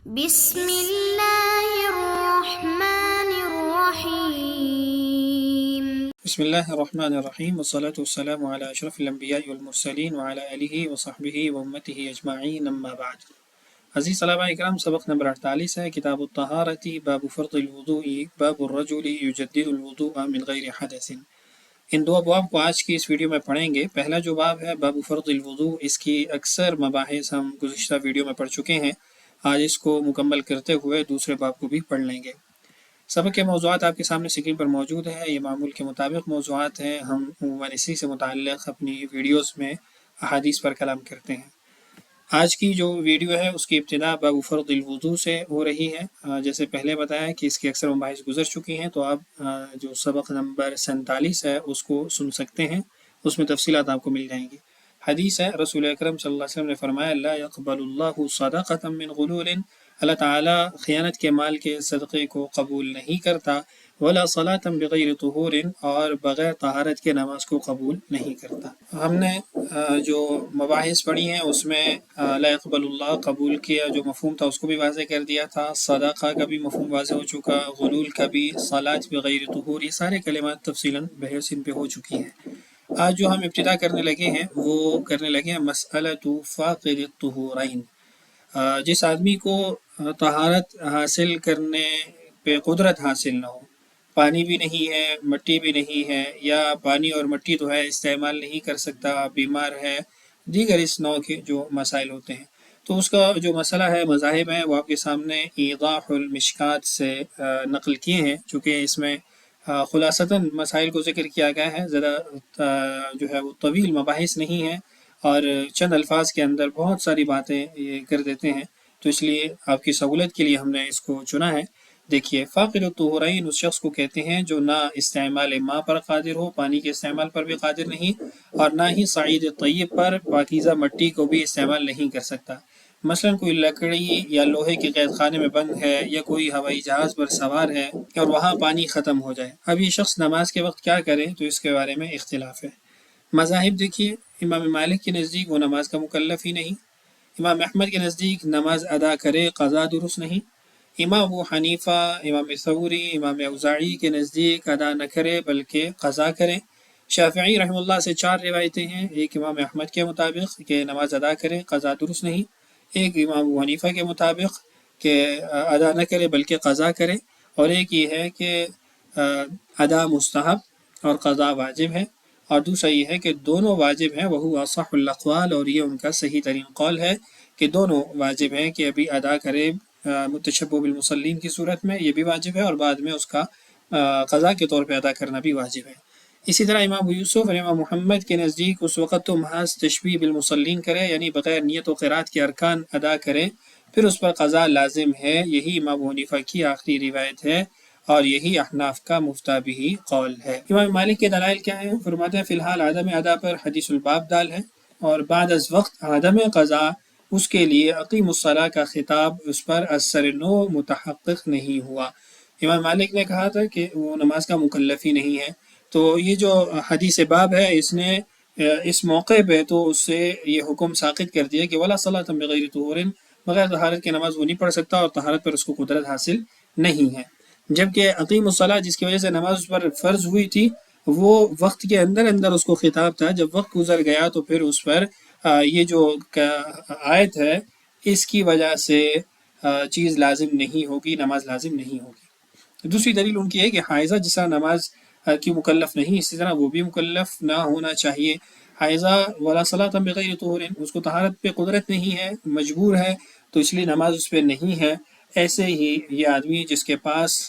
بسم اللہ الرحمن الرحیم۔ بسم اللہ الرحمن الرحیم والصلاة والسلام علی اشرف الانبیاء والمرسلین وعلی آلہ وصحبہ وامتہ اجمعین اما بعد۔ عزیز طلبہ اکرام، سبق نمبر 48 ہے کتاب الطہارۃ، باب فرض الوضوء، باب الرجل یجدد الوضوء من غیر حدث۔ ان دو ابواب کو آج کی اس ویڈیو میں پڑھیں گے۔ پہلا جو باب ہے باب فرض الوضوء، اس کی اکثر مباحث ہم گزشتہ ویڈیو میں پڑھ چکے ہیں۔ آج اس کو مکمل کرتے ہوئے دوسرے باب کو بھی پڑھ لیں گے۔ سبق کے موضوعات آپ کے سامنے اسکرین پر موجود ہیں۔ یہ معمول کے مطابق موضوعات ہیں، ہم عموماً اسی سے متعلق اپنی ویڈیوز میں احادیث پر کلام کرتے ہیں۔ آج کی جو ویڈیو ہے اس کی ابتدا باب فرض الوضوء سے ہو رہی ہے۔ جیسے پہلے بتایا کہ اس کی اکثر مباحث گزر چکی ہیں، تو آپ جو سبق نمبر 47 ہے اس کو سن سکتے ہیں، اس میں تفصیلات آپ کو مل جائیں گی۔ حدیث ہے، رسول اکرم صلی اللہ علیہ وسلم نے فرمایا لا يقبل اللہ صدقۃ من غلول، اللہ تعالیٰ خیانت کے مال کے صدقے کو قبول نہیں کرتا، ولا صلاۃ بغیر طہور، اور بغیر طہارت کے نماز کو قبول نہیں کرتا۔ ہم نے جو مباحث پڑھی ہیں اس میں لا يقبل اللہ قبول کیا جو مفہوم تھا اس کو بھی واضح کر دیا تھا، صدقہ کا بھی مفہوم واضح ہو چکا، غلول کا بھی، صلاۃ بغیر طہور، یہ سارے کلمات تفصیلاً بحث ان پہ ہو چکی ہیں۔ آج جو ہم ابتدا کرنے لگے ہیں وہ کرنے لگے ہیں مسئلۃ فاقد الطہورین۔ جس آدمی کو طہارت حاصل کرنے پہ قدرت حاصل نہ ہو، پانی بھی نہیں ہے، مٹی بھی نہیں ہے، یا پانی اور مٹی تو ہے استعمال نہیں کر سکتا، بیمار ہے، دیگر اس نوع کے جو مسائل ہوتے ہیں، تو اس کا جو مسئلہ ہے، مذاہب ہیں، وہ آپ کے سامنے ایضاح المشکات سے نقل کیے ہیں، چونکہ اس میں خلاصتاً مسائل کو ذکر کیا گیا ہے، زیادہ جو ہے وہ طویل مباحث نہیں ہیں، اور چند الفاظ کے اندر بہت ساری باتیں یہ کر دیتے ہیں، تو اس لیے آپ کی سہولت کے لیے ہم نے اس کو چنا ہے۔ دیکھیے، فاقد الطہورین اس شخص کو کہتے ہیں جو نہ استعمال ماء پر قادر ہو، پانی کے استعمال پر بھی قادر نہیں، اور نہ ہی صعید طیب پر، پاکیزہ مٹی کو بھی استعمال نہیں کر سکتا۔ مثلا کوئی لکڑی یا لوہے کے قید خانے میں بند ہے، یا کوئی ہوائی جہاز پر سوار ہے اور وہاں پانی ختم ہو جائے، اب یہ شخص نماز کے وقت کیا کرے، تو اس کے بارے میں اختلاف ہے۔ مذاہب دیکھیے، امام مالک کے نزدیک وہ نماز کا مکلف ہی نہیں، امام احمد کے نزدیک نماز ادا کرے قضا درست نہیں، امام ابو حنیفہ، امام ثوری، امام اوزاعی کے نزدیک ادا نہ کرے بلکہ قضا کرے۔ شافعی رحمہ اللہ سے 4 روایتیں ہیں، ایک امام احمد کے مطابق کہ نماز ادا کرے قضا درست نہیں، ایک امام ابو حنیفہ کے مطابق کہ ادا نہ کرے بلکہ قضا کرے، اور ایک یہ ہے کہ ادا مستحب اور قضا واجب ہے، اور دوسرا یہ ہے کہ دونوں واجب ہیں، وہو اصح الاقوال، اور یہ ان کا صحیح ترین قول ہے کہ دونوں واجب ہیں، کہ ابھی ادا کرے متشبہ بالمصلین کی صورت میں یہ بھی واجب ہے، اور بعد میں اس کا قضا کے طور پہ ادا کرنا بھی واجب ہے۔ اسی طرح امام ابو یوسف اور امام محمد کے نزدیک اس وقت تو محض تشبیہ بالمصلین کرے، یعنی بغیر نیت و قرات کے ارکان ادا کرے، پھر اس پر قضا لازم ہے۔ یہی امام ابو حنیفہ کی آخری روایت ہے، اور یہی احناف کا مفتابی قول ہے۔ امام مالک کے دلائل کیا ہیں؟ فرماتے ہیں فی الحال عدم ادا پر حدیث الباب دال ہے، اور بعد از وقت عدم قضا اس کے لیے اقیم الصلاۃ کا خطاب اس پر اثر نو متحقق نہیں ہوا۔ امام مالک نے کہا تھا کہ وہ نماز کا مکلف ہی نہیں ہے، تو یہ جو حدیث باب ہے اس نے اس موقع پہ تو اس سے یہ حکم ساقط کر دیا کہ ولا صلاۃ بغیر طہور، بغیر طہارت کے نماز وہ نہیں پڑھ سکتا، اور طہارت پر اس کو قدرت حاصل نہیں ہے۔ جبکہ اقیم الصلاۃ جس کی وجہ سے نماز اس پر فرض ہوئی تھی، وہ وقت کے اندر اندر اس کو خطاب تھا، جب وقت گزر گیا تو پھر اس پر یہ جو آیت ہے اس کی وجہ سے چیز لازم نہیں ہوگی، نماز لازم نہیں ہوگی۔ دوسری دلیل ان کی ہے کہ حائضہ جس طرح نماز کی مکلف نہیں، اسی طرح وہ بھی مکلف نہ ہونا چاہیے۔ حائضہ ولا صلاۃ بغیر طہور، اس کو طہارت پہ قدرت نہیں ہے، مجبور ہے، تو اس لیے نماز اس پہ نہیں ہے۔ ایسے ہی یہ آدمی جس کے پاس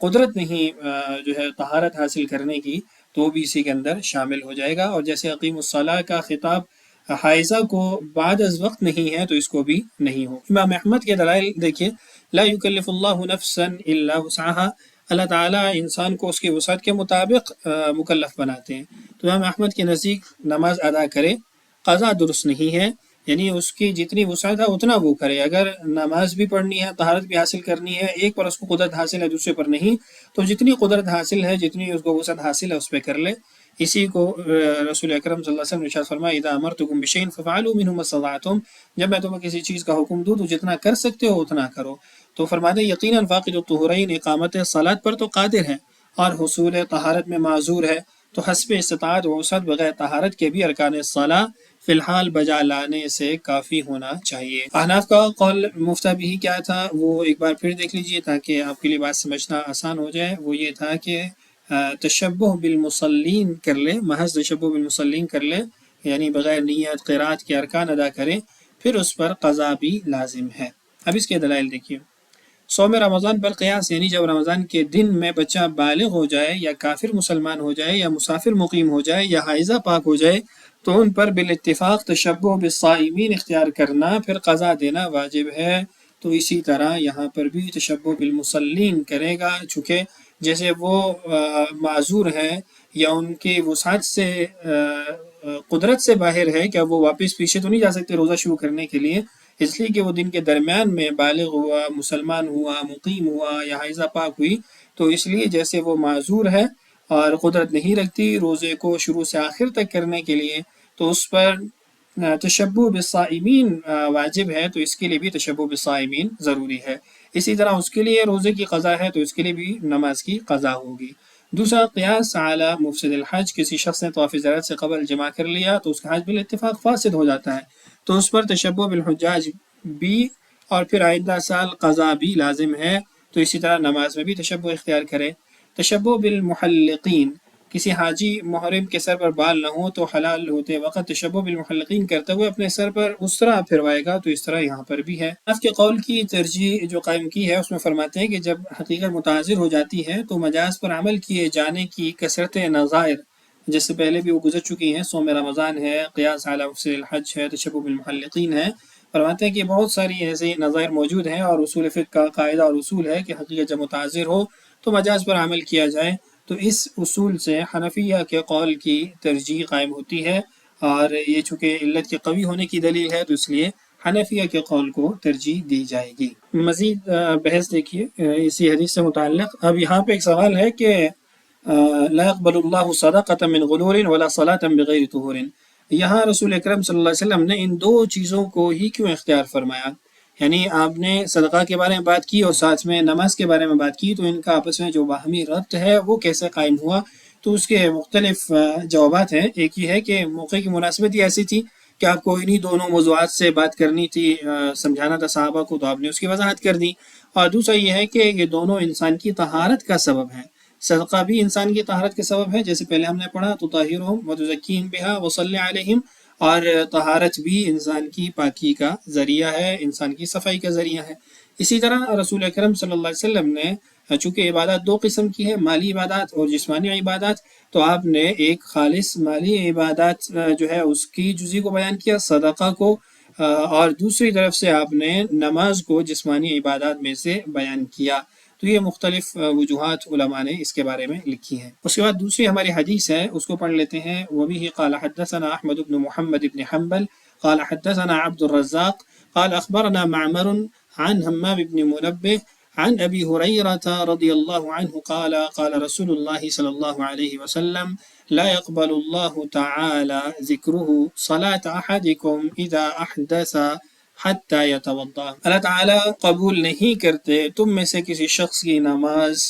قدرت نہیں جو ہے طہارت حاصل کرنے کی، تو وہ بھی اسی کے اندر شامل ہو جائے گا، اور جیسے اقیم الصلاۃ کا خطاب حائضہ کو بعد از وقت نہیں ہے تو اس کو بھی نہیں ہو۔ امام احمد کے دلائل دیکھیے، لا یکلف اللہ نفسا الا وسعها، اللہ تعالیٰ انسان کو اس کی وسعت کے مطابق مکلف بناتے ہیں، تو امام احمد کے نزدیک نماز ادا کرے قضا درست نہیں ہے، یعنی اس کی جتنی وسعت ہے اتنا وہ کرے۔ اگر نماز بھی پڑھنی ہے، طہارت بھی حاصل کرنی ہے، ایک پر اس کو قدرت حاصل ہے دوسرے پر نہیں، تو جتنی قدرت حاصل ہے، جتنی اس کو وسعت حاصل ہے اس پہ کر لے۔ اسی کو رسول اکرم صلی اللہ علیہ وسلم نے ارشاد فرمایا اذا امرتکم بشیء ففعلوا منه ما استطعتم، جب میں تمہیں کسی چیز کا حکم دوں تو جتنا کر سکتے ہو اتنا کرو۔ تو فرماتے ہیں یقیناً فاقد الطہورین اقامت صلاۃ پر تو قادر ہے اور حصول طہارت میں معذور ہے، تو حسب استطاعت و وسعت بغیر طہارت کے بھی ارکان الصلاۃ فی الحال بجا لانے سے کافی ہونا چاہیے۔ احناف کا قول مفتہ بھی کیا تھا وہ ایک بار پھر دیکھ لیجئے تاکہ آپ کے لیے بات سمجھنا آسان ہو جائے۔ وہ یہ تھا کہ تشبہ بالمصلین کر لے، محض تشبہ بالمصلین کر لے، یعنی بغیر نیت قرات کے ارکان ادا کرے، پھر اس پر قضا بھی لازم ہے۔ اب اس کے دلائل دیکھیے۔ صوم رمضان پر قیاس، یعنی جب رمضان کے دن میں بچہ بالغ ہو جائے یا کافر مسلمان ہو جائے یا مسافر مقیم ہو جائے یا حائضہ پاک ہو جائے تو ان پر بالاتفاق تشبہ بالصائمین اختیار کرنا پھر قضا دینا واجب ہے۔ تو اسی طرح یہاں پر بھی تشبہ بالمصلین کرے گا، چونکہ جیسے وہ معذور ہے یا ان کی وسعت سے قدرت سے باہر ہے، کہ وہ واپس پیچھے تو نہیں جا سکتے روزہ شروع کرنے کے لیے، اس لیے کہ وہ دن کے درمیان میں بالغ ہوا، مسلمان ہوا، مقیم ہوا یا حائضہ پاک ہوئی، تو اس لیے جیسے وہ معذور ہے اور قدرت نہیں رکھتی روزے کو شروع سے آخر تک کرنے کے لیے، تو اس پر تشبہ بالصائمین واجب ہے، تو اس کے لیے بھی تشبہ بالصائمین ضروری ہے۔ اسی طرح اس کے لیے روزے کی قضا ہے تو اس کے لیے بھی نماز کی قضا ہوگی۔ دوسرا قیاس علی مفسد الحج، کسی شخص نے طواف زیارت سے قبل جمع کر لیا تو اس کا حج بالاتفاق فاسد ہو جاتا ہے، تو اس پر تشبہ بالحجاج بھی اور پھر آئندہ سال قضا بھی لازم ہے، تو اسی طرح نماز میں بھی تشبہ اختیار کرے۔ تشبہ بالمحلقین، کسی حاجی محرم کے سر پر بال نہ ہو تو حلال ہوتے وقت تشبہ بالمحلقین کرتے ہوئے اپنے سر پر اسرا پھروائے گا، تو اس طرح یہاں پر بھی ہے۔ آپ کے قول کی ترجیح جو قائم کی ہے اس میں فرماتے ہیں کہ جب حقیقت متعذر ہو جاتی ہے تو مجاز پر عمل کیے جانے کی کثرت نظائر، جس سے پہلے بھی وہ گزر چکی ہیں، صوم رمضان ہے، قیاس علی مفسد الحج ہے، تشبہ بالمحلقین ہے، فرماتے ہیں کہ بہت ساری ایسی نظائر موجود ہیں اور اصول فقہ کا قاعدہ اور اصول ہے کہ حقیقت جب متعذر ہو تو مجاز پر عمل کیا جائے، تو اس اصول سے حنفیہ کے قول کی ترجیح قائم ہوتی ہے، اور یہ چونکہ علت کے قوی ہونے کی دلیل ہے تو اس لیے حنفیہ کے قول کو ترجیح دی جائے گی۔ مزید بحث دیکھیے اسی حدیث سے متعلق۔ اب یہاں پہ ایک سوال ہے کہ لا يقبل اللہ صدقۃ من غلول ولا صلاۃ بغیر طہور، یہاں رسول اکرم صلی اللہ علیہ وسلم نے ان دو چیزوں کو ہی کیوں اختیار فرمایا؟ یعنی آپ نے صدقہ کے بارے میں بات کی اور ساتھ میں نماز کے بارے میں بات کی، تو ان کا آپس میں جو باہمی ربط ہے وہ کیسے قائم ہوا؟ تو اس کے مختلف جوابات ہیں۔ ایک یہ ہے کہ موقع کی مناسبت ہی ایسی تھی کہ آپ کو انہی دونوں موضوعات سے بات کرنی تھی، سمجھانا تھا صحابہ کو، تو آپ نے اس کی وضاحت کر دی۔ اور دوسرا یہ ہے کہ یہ دونوں انسان کی طہارت کا سبب ہے، صدقہ بھی انسان کی طہارت کا سبب ہے، جیسے پہلے ہم نے پڑھا تطہرہم وتزکیہم بہا وصلی علیہم، اور طہارت بھی انسان کی پاکی کا ذریعہ ہے، انسان کی صفائی کا ذریعہ ہے۔ اسی طرح رسول اکرم صلی اللہ علیہ وسلم نے چونکہ عبادات دو قسم کی ہے، مالی عبادات اور جسمانی عبادات، تو آپ نے ایک خالص مالی عبادات جو ہے اس کی جزئی کو بیان کیا، صدقہ کو، اور دوسری طرف سے آپ نے نماز کو جسمانی عبادات میں سے بیان کیا۔ تو یہ مختلف وجوہات علماء نے اس کے بارے میں لکھی ہیں۔ اس کے بعد دوسری ہماری حدیث ہے، اس کو پڑھ لیتے ہیں۔ وَبِهِ قَالَ حَدَّثَنَا أَحْمَدُ بْنُ مُحَمَّدِ بْنِ حَنْبَلَ قَالَ حَدَّثَنَا عَبْدُ الرَّزَّاقِ قَالَ أَخْبَرَنَا مَعْمَرٌ عن همام بن منبه عن أبي هريرة رضي الله عنه قال قال رسول الله صلى الله عليه وسلم لا يقبل الله تعالى ذكره صلاة أحدكم إذا أحدث حتى يتوضأ، اللہ تعالیٰ قبول نہیں کرتے تم میں سے کسی شخص کی نماز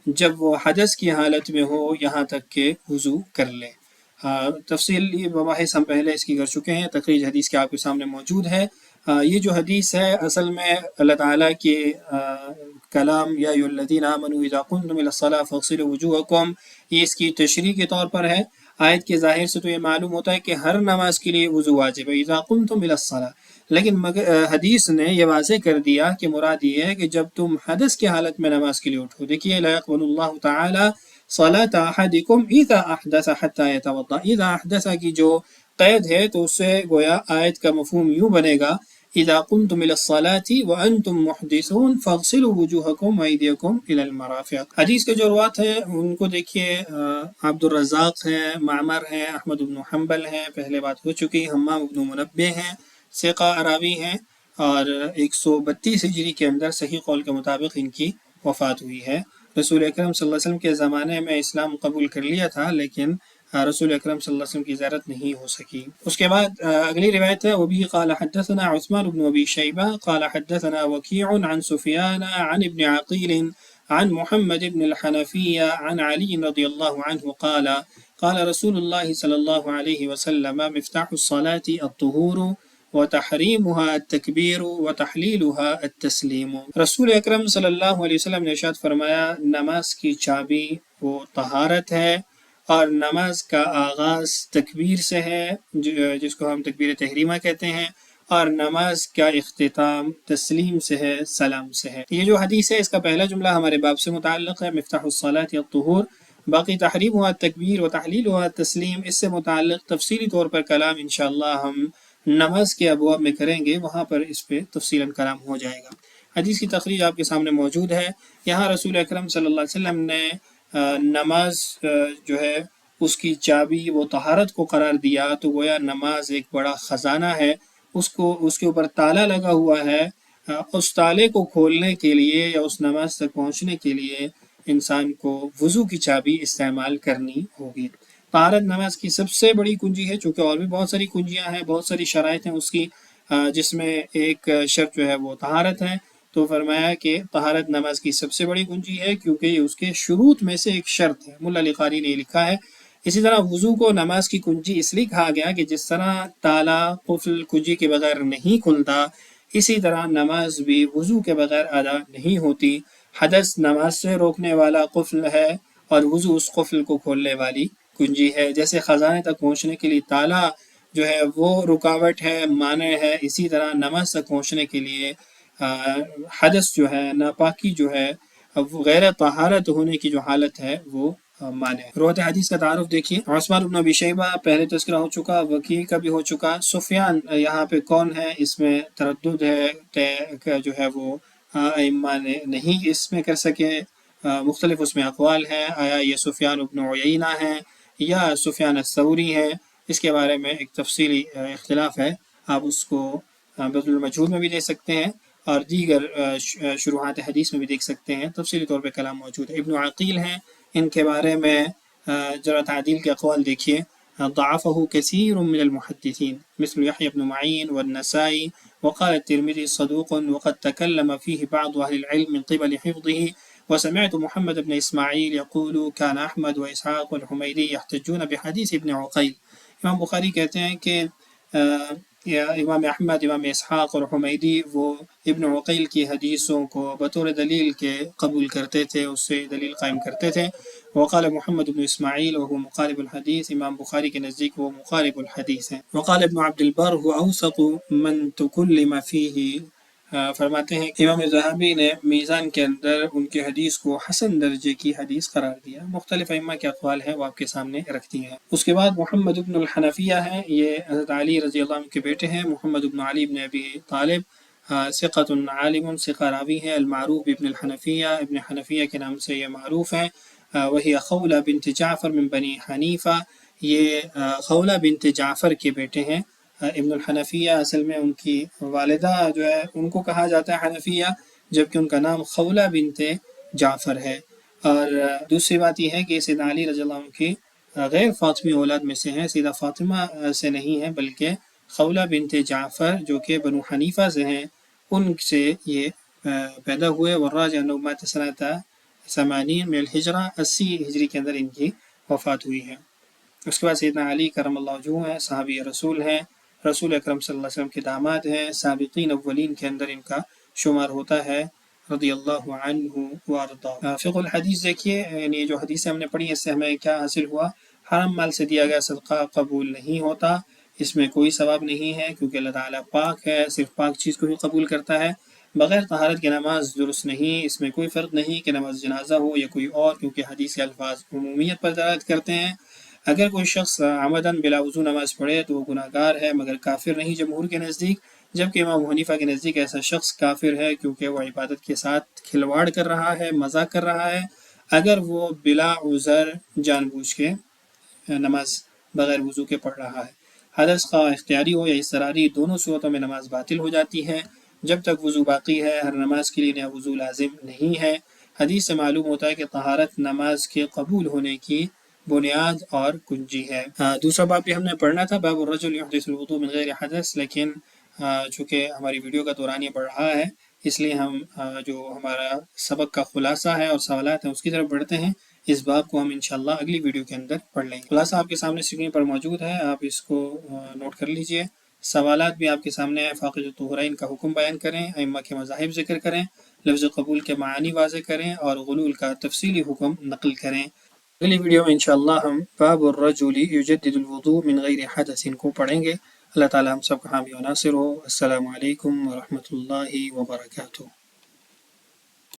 جب وہ حدث کی حالت میں ہو یہاں تک کہ وضو کر لے۔ تفصیلی مباحث ہم پہلے اس کی کر چکے ہیں، تخریج حدیث کے آپ کے سامنے موجود ہے۔ یہ جو حدیث ہے اصل میں اللہ تعالیٰ کے کلام یا ایھا الذین آمنوا اذا قمتم الی الصلاۃ فاغسلوا وجوہکم، یہ اس کی تشریح کے طور پر ہے۔ آیت کے ظاہر سے تو یہ معلوم ہوتا ہے کہ ہر نماز کے لیے وضو واجب ہے، اذا قمتم الی الصلاۃ، لیکن حدیث نے یہ واضح کر دیا کہ مراد یہ ہے کہ جب تم حدث کی حالت میں نماز کے لیے اٹھو۔ دیکھیے لا يقبل اللہ تعالی صلاۃ احدکم اذا احدث حتی یتوضا، اذا احدث کی جو قید ہے تو اس سے گویا آیت کا مفہوم یوں بنے گا اذا قمتم الى الصلاة وانتم محدثون فاغسلوا وجوهكم وايديكم الى المرافق۔ حدیث کے جو روات ہیں ان کو دیکھیے، عبد الرزاق ہیں، معمر ہیں، احمد بن حنبل ہیں، پہلے بات ہو چکی، حمام بن منبہ ہیں، ثقہ راوی ہیں، اور 132 ہجری کے اندر صحیح قول کے مطابق ان کی وفات ہوئی ہے۔ رسول اکرم صلی اللہ علیہ وسلم کے زمانے میں اسلام قبول کر لیا تھا، لیکن رسول اکرم صلی اللہ علیہ وسلم کی زیارت نہیں ہو سکی۔ اس کے بعد اگلی روایت ہے وبه قال حدثنا عثمان بن ابی شیبہ قال حدثنا وکیع عن سفیان عن ابن عقیل عن محمد بن الحنفیہ عن علی رضی اللہ عنہ قال قال رسول اللہ صلی اللہ علیہ وسلم مفتاح الصلاة الطہور وتحریمها التکبیر وتحلیلها التسلیم۔ رسول اکرم صلی اللہ علیہ وسلم نے ارشاد فرمایا نماز کی چابی وہ طہارت ہے اور نماز کا آغاز تکبیر سے ہے جس کو ہم تکبیر تحریمہ کہتے ہیں، اور نماز کا اختتام تسلیم سے ہے، سلام سے ہے۔ یہ جو حدیث ہے اس کا پہلا جملہ ہمارے باب سے متعلق ہے، مفتاح الصلاة الطہور، باقی تحریمها التکبیر وتحلیلها التسلیم، اس سے متعلق تفصیلی طور پر کلام انشاءاللہ ہم نماز کے ابواب میں کریں گے، وہاں پر اس پہ تفصیلاً کلام ہو جائے گا۔ حدیث کی تخریج آپ کے سامنے موجود ہے۔ یہاں رسول اکرم صلی اللہ علیہ وسلم نے نماز جو ہے اس کی چابی وہ طہارت کو قرار دیا، تو گویا نماز ایک بڑا خزانہ ہے، اس کے اوپر تالا لگا ہوا ہے، اس تالے کو کھولنے کے لیے یا اس نماز تک پہنچنے کے لیے انسان کو وضو کی چابی استعمال کرنی ہوگی۔ طہارت نماز کی سب سے بڑی کنجی ہے، چونکہ اور بھی بہت ساری کنجیاں ہیں، بہت ساری شرائط ہیں اس کی، جس میں ایک شرط جو ہے وہ طہارت ہے، تو فرمایا کہ طہارت نماز کی سب سے بڑی کنجی ہے کیونکہ یہ اس کے شروط میں سے ایک شرط ہے۔ ملا علی قاری نے یہ لکھا ہے۔ اسی طرح وضو کو نماز کی کنجی اس لیے کہا گیا کہ جس طرح تالا قفل کنجی کے بغیر نہیں کھلتا، اسی طرح نماز بھی وضو کے بغیر ادا نہیں ہوتی۔ حدث نماز سے روکنے والا قفل ہے اور وضو اس قفل کو کھولنے والی کنجی ہے۔ جیسے خزانے تک پہنچنے کے لیے تالا جو ہے وہ رکاوٹ ہے، مانع ہے، اسی طرح نماز تک پہنچنے کے لیے حدث جو ہے، ناپاکی جو ہے، غیر طہارت ہونے کی جو حالت ہے وہ مانع ہے۔ روایت حدیث کا تعارف دیکھیے، عثمان بن ابی شیبہ پہلے تذکرہ ہو چکا، وکیع کا بھی ہو چکا، سفیان یہاں پہ کون ہے اس میں تردد ہے، جو ہے وہ ائمہ نے نہیں اس میں کر سکے، مختلف اس میں اقوال ہیں، آیا یہ سفیان بن عیینہ ہے یا سفیان الثوری ہے، اس کے بارے میں ایک تفصیلی اختلاف ہے، آپ اس کو بذل المجہود میں بھی دیکھ سکتے ہیں اور دیگر شروحات حدیث میں بھی دیکھ سکتے ہیں، تفصیلی طور پہ کلام موجود ہے۔ ابن عقیل ہیں، ان کے بارے میں ذرا تعدیل کے اقوال دیکھیے، ضعفه كثير من المحدثين مثل يحيى بن معين والنسائي وقال الترمذي صدوق وقد تكلم فيه بعض أهل العلم من قبل حفظه وسمعت محمد بن إسماعيل يقول كان أحمد وإسحاق والحميدي يحتجون بحديث ابن عقيل۔ امام بخاری کہتے ہیں کہ امام احمد، امام اسحاق اور حمیدی وہ ابن عقیل کی حدیثوں کو بطور دلیل کے قبول کرتے تھے، اس سے دلیل قائم کرتے تھے۔ وقال محمد بن اسماعیل وهو مقارب الحدیث، امام بخاری کے نزدیک وہ مقارب الحدیث ہیں۔ وقال ابن عبد البر هو اوثق من تكلم فيه، فرماتے ہیں امام ذہبی نے میزان کے اندر ان کی حدیث کو حسن درجے کی حدیث قرار دیا۔ مختلف ائمہ کے اقوال ہیں، وہ آپ کے سامنے رکھ دیے ہیں۔ اس کے بعد محمد بن الحنفیہ ہیں، یہ حضرت علی رضی اللہ عنہ کے بیٹے ہیں، محمد بن علی بن ابی طالب، ثقۃ عالم، ثقہ راوی ہے، المعروف ابن الحنفیہ، ابن حنفیہ کے نام سے یہ معروف ہیں۔ وہی خولہ بنت جعفر من بنی حنیفہ، یہ خولہ بنت جعفر کے بیٹے ہیں۔ ابن الحنفیہ اصل میں ان کی والدہ جو ہے ان کو کہا جاتا ہے حنفیہ، جبکہ ان کا نام خولہ بنت جعفر ہے۔ اور دوسری بات یہ ہے کہ سیدنا علی رضی اللہ عنہ کی غیر فاطمی اولاد میں سے ہیں، سیدہ فاطمہ سے نہیں ہے، بلکہ خولہ بنت جعفر جو کہ بنو حنیفہ سے ہیں، ان سے یہ پیدا ہوئے۔ والراجع انہ مات سنۃ 80 من الہجرہ، 80 ہجری کے اندر ان کی وفات ہوئی ہے۔ اس کے بعد سیدنا علی کرم اللہ وجہہ ہیں، صحابی رسول ہیں، رسول اکرم صلی اللہ علیہ وسلم کے داماد ہیں، سابقین اولین کے اندر ان کا شمار ہوتا ہے، رضی اللہ عنہ وارضاہ۔ فقہ الحدیث دیکھیے، یعنی جو حدیثیں ہم نے پڑھی اس سے ہمیں کیا حاصل ہوا؟ حرام مال سے دیا گیا صدقہ قبول نہیں ہوتا، اس میں کوئی ثواب نہیں ہے کیونکہ اللہ تعالیٰ پاک ہے، صرف پاک چیز کو ہی قبول کرتا ہے۔ بغیر طہارت کی نماز درست نہیں، اس میں کوئی فرق نہیں کہ نماز جنازہ ہو یا کوئی اور، کیونکہ حدیث کے الفاظ عمومیت پر دلالت کرتے ہیں۔ اگر کوئی شخص عمدن بلا وضو نماز پڑھے تو وہ گناہ گار ہے، مگر کافر نہیں جمہور کے نزدیک، جبکہ امام حنیفہ کے نزدیک ایسا شخص کافر ہے کیونکہ وہ عبادت کے ساتھ کھلواڑ کر رہا ہے، مذاق کر رہا ہے، اگر وہ بلا عذر جان بوجھ کے نماز بغیر وضو کے پڑھ رہا ہے۔ حدث خواہ اختیاری ہو یا اضطراری، دونوں صورتوں میں نماز باطل ہو جاتی ہے۔ جب تک وضو باقی ہے، ہر نماز کے لیے نیا وضو لازم نہیں ہے۔ حدیث سے معلوم ہوتا ہے کہ طہارت نماز کے قبول ہونے کی بنیاد اور کنجی ہے۔ دوسرا باب بھی ہم نے پڑھنا تھا، باب الرجل یحدث الوضوء من غیر حدث، لیکن چونکہ ہماری ویڈیو کا دوران یہ بڑھ رہا ہے اس لیے ہم جو ہمارا سبق کا خلاصہ ہے اور سوالات ہیں اس کی طرف بڑھتے ہیں۔ اس باب کو ہم انشاءاللہ اگلی ویڈیو کے اندر پڑھ لیں گے۔ خلاصہ آپ کے سامنے اسکرین پر موجود ہے، آپ اس کو نوٹ کر لیجئے۔ سوالات بھی آپ کے سامنے ہیں۔ فاقد الطہرین کا حکم بیان کریں، ائمہ کے مذاہب ذکر کریں، لفظ قبول کے معنی واضح کریں اور غلول کا تفصیلی حکم نقل کریں۔ اگلی ویڈیو میں انشاءاللہ ہم باب الرجل یجدد الوضوء من غیر حدث کو پڑھیں گے۔ اللہ تعالی ہم سب کا حامی و ناصر ہو۔ السلام علیکم ورحمۃ اللہ وبرکاتہ۔